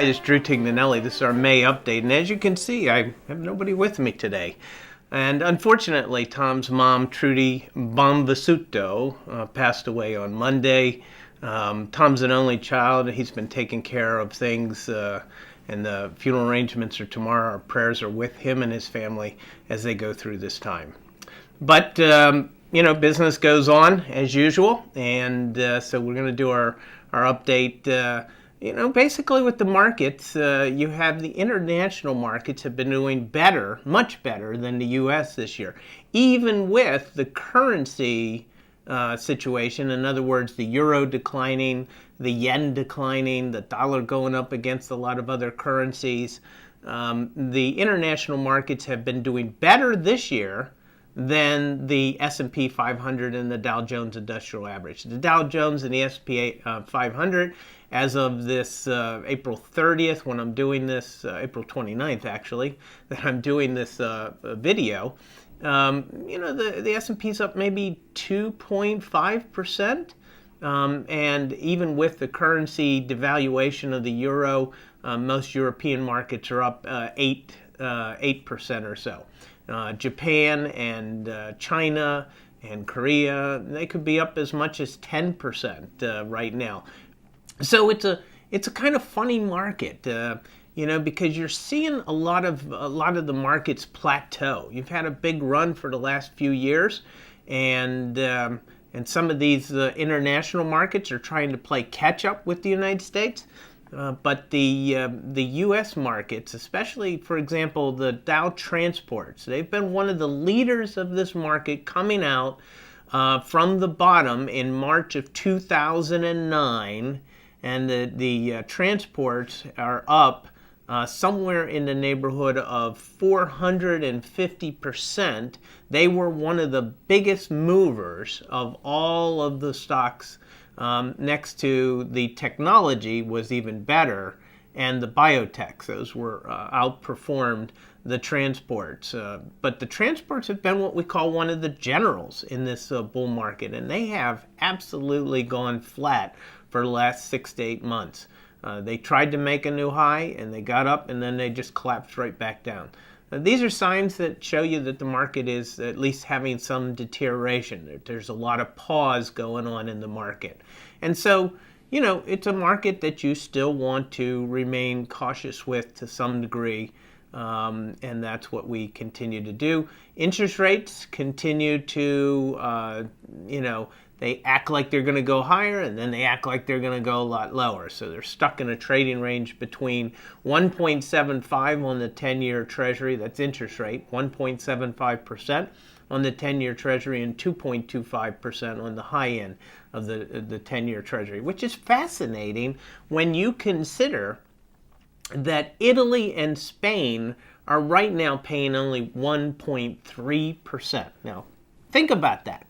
It's Drew Tignanelli. This is our May update, and as you can see, I have nobody with me today. And unfortunately, Tom's mom, Trudy Bomvasuto, passed away on Monday. Tom's an only child. He's been taking care of things, and the funeral arrangements are tomorrow. Our prayers are with him and his family as they go through this time. But, business goes on as usual, and so we're going to do our update. Basically with the markets, you have the international markets have been doing better, much better than the U.S. this year, even with the currency situation. In other words, the euro declining, the yen declining, the dollar going up against a lot of other currencies. The international markets have been doing better this year than the S&P 500 and the Dow Jones Industrial Average. The Dow Jones and the S&P 500, as of this April 30th, when I'm doing this, April 29th actually, that I'm doing this video, the S&P's up maybe 2.5%. And even with the currency devaluation of the euro, most European markets are up 8% or so. Japan and China and Korea, they could be up as much as 10% right now. So it's a kind of funny market, because you're seeing a lot of the markets plateau. You've had a big run for the last few years, and some of these international markets are trying to play catch up with the United States. But the U.S. markets, especially, for example, the Dow Transports, they've been one of the leaders of this market coming out from the bottom in March of 2009. And the transports are up somewhere in the neighborhood of 450%. They were one of the biggest movers of all of the stocks. Next to the technology was even better, and the biotechs, those were outperformed the transports. But the transports have been what we call one of the generals in this bull market, and they have absolutely gone flat for the last 6 to 8 months. They tried to make a new high, and they got up, and then they just collapsed right back down. These are signs that show you that the market is at least having some deterioration. There's a lot of pause going on in the market. And so, it's a market that you still want to remain cautious with to some degree, and that's what we continue to do. Interest rates continue to, they act like they're going to go higher, and then they act like they're going to go a lot lower. So they're stuck in a trading range between 1.75 on the 10-year Treasury, that's interest rate, 1.75% on the 10-year Treasury, and 2.25% on the high end of the 10-year Treasury, which is fascinating when you consider that Italy and Spain are right now paying only 1.3%. Now, think about that.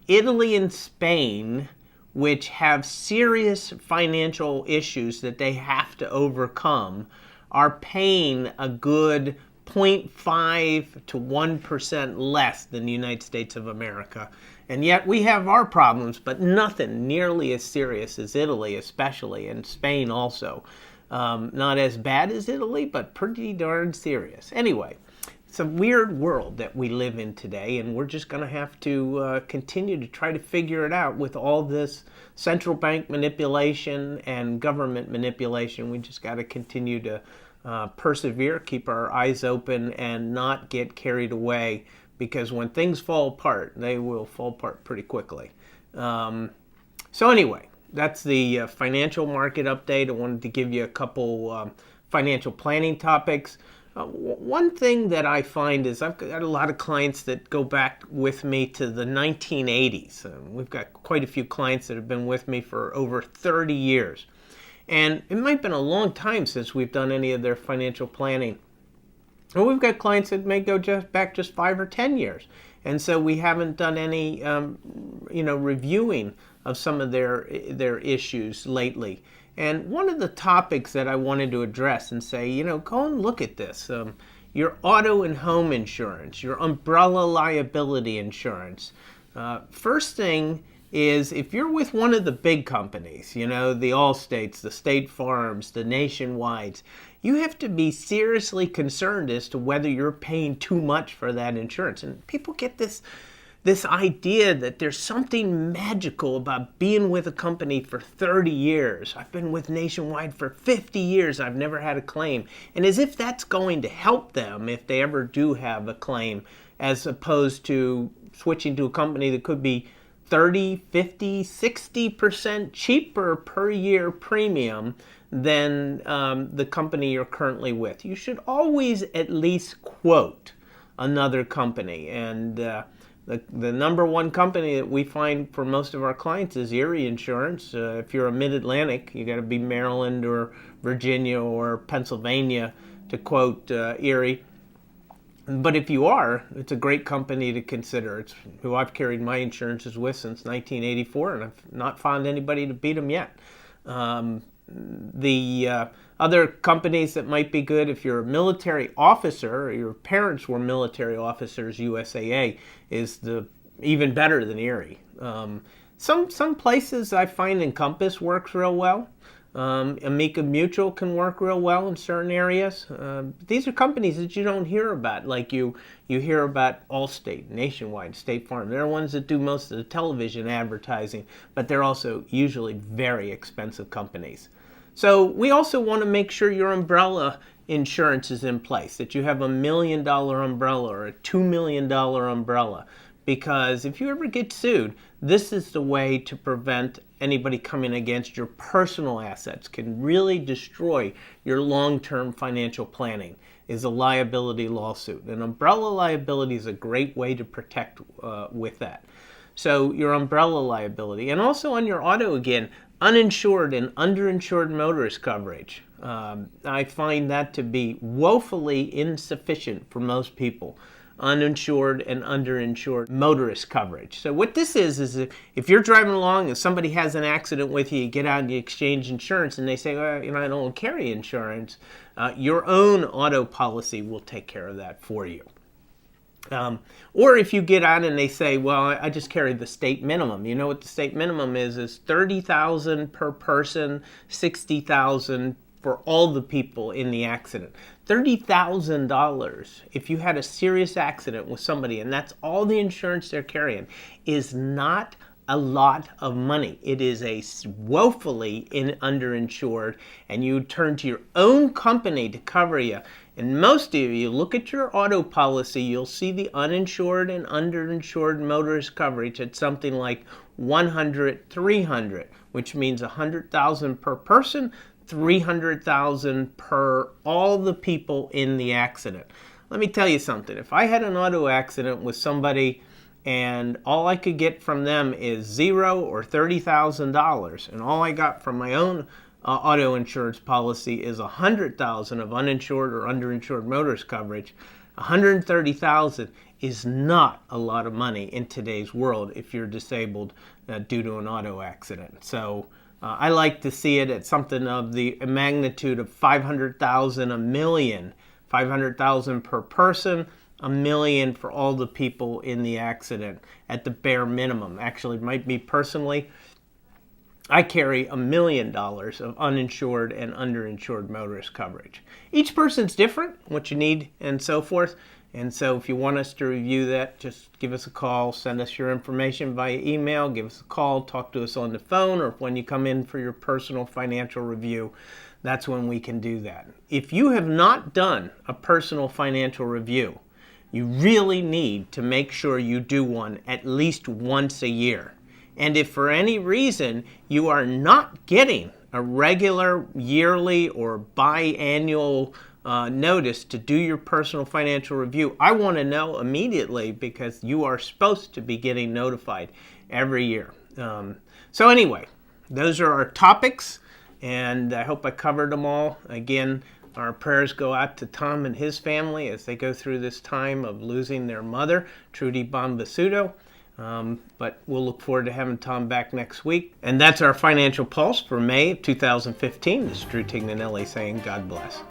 Italy and Spain, which have serious financial issues that they have to overcome, are paying a good 0.5 to 1% less than the United States of America. And yet we have our problems, but nothing nearly as serious as Italy, especially, and Spain also. Not as bad as Italy, but pretty darn serious. Anyway, it's a weird world that we live in today, and we're just going to have to continue to try to figure it out with all this central bank manipulation and government manipulation. We just got to continue to persevere, keep our eyes open, and not get carried away, because when things fall apart, they will fall apart pretty quickly. So anyway, that's the financial market update. I wanted to give you a couple financial planning topics. One thing that I find is I've got a lot of clients that go back with me to the 1980s. We've got quite a few clients that have been with me for over 30 years. And it might have been a long time since we've done any of their financial planning. And we've got clients that may go back just 5 or 10 years. And so we haven't done any, reviewing of some of their issues lately. And one of the topics that I wanted to address and say, go and look at this. Your auto and home insurance, your umbrella liability insurance. First thing is if you're with one of the big companies, the Allstates, the State Farms, the Nationwides, you have to be seriously concerned as to whether you're paying too much for that insurance. And people get this idea that there's something magical about being with a company for 30 years. I've been with Nationwide for 50 years. I've never had a claim. And as if that's going to help them if they ever do have a claim, as opposed to switching to a company that could be 30, 50, 60% cheaper per year premium than the company you're currently with. You should always at least quote another company. And the number one company that we find for most of our clients is Erie Insurance. If you're a Mid-Atlantic, you got to be Maryland or Virginia or Pennsylvania to quote Erie. But if you are, it's a great company to consider. It's who I've carried my insurances with since 1984, and I've not found anybody to beat them yet. The other companies that might be good, if you're a military officer or your parents were military officers, USAA is even better than Erie. Some places I find Encompass works real well. Amica Mutual can work real well in certain areas. These are companies that you don't hear about, like you hear about Allstate, Nationwide, State Farm. They're the ones that do most of the television advertising, but they're also usually very expensive companies. So we also want to make sure your umbrella insurance is in place, that you have $1 million umbrella or a $2 million umbrella. Because if you ever get sued, this is the way to prevent anybody coming against your personal assets. Can really destroy your long-term financial planning, is a liability lawsuit. An umbrella liability is a great way to protect with that. So your umbrella liability. And also on your auto, again, uninsured and underinsured motorist coverage. I find that to be woefully insufficient for most people. Uninsured and underinsured motorist coverage. So what this is if you're driving along and somebody has an accident with you, you get out and you exchange insurance, and they say, well, I don't carry insurance, your own auto policy will take care of that for you. Or if you get out and they say, well, I just carry the state minimum. You know what the state minimum is $30,000 per person, $60,000 for all the people in the accident. $30,000 if you had a serious accident with somebody and that's all the insurance they're carrying is not a lot of money. It is a woefully underinsured, and you turn to your own company to cover you. And most of you look at your auto policy, you'll see the uninsured and underinsured motorist coverage at something like 100, 300, which means 100,000 per person, 300,000 per all the people in the accident. Let me tell you something. If I had an auto accident with somebody and all I could get from them is $0 or $30,000, and all I got from my own auto insurance policy is $100,000 of uninsured or underinsured motorist coverage, $130,000 is not a lot of money in today's world if you're disabled due to an auto accident. So I like to see it at something of the magnitude of $500,000, $1 million, $500,000 per person, $1 million for all the people in the accident at the bare minimum. Actually, it might be personally, I carry $1 million of uninsured and underinsured motorist coverage. Each person's different, what you need and so forth. And so if you want us to review that, just give us a call, send us your information via email, give us a call, talk to us on the phone, or when you come in for your personal financial review, that's when we can do that. If you have not done a personal financial review, you really need to make sure you do one at least once a year. And if for any reason you are not getting a regular yearly or biannual notice to do your personal financial review, I want to know immediately, because you are supposed to be getting notified every year. So anyway, those are our topics, and I hope I covered them all. Again, our prayers go out to Tom and his family as they go through this time of losing their mother, Trudy Bombasudo. But we'll look forward to having Tom back next week. And that's our Financial Pulse for May of 2015. This is Drew Tignanelli saying God bless.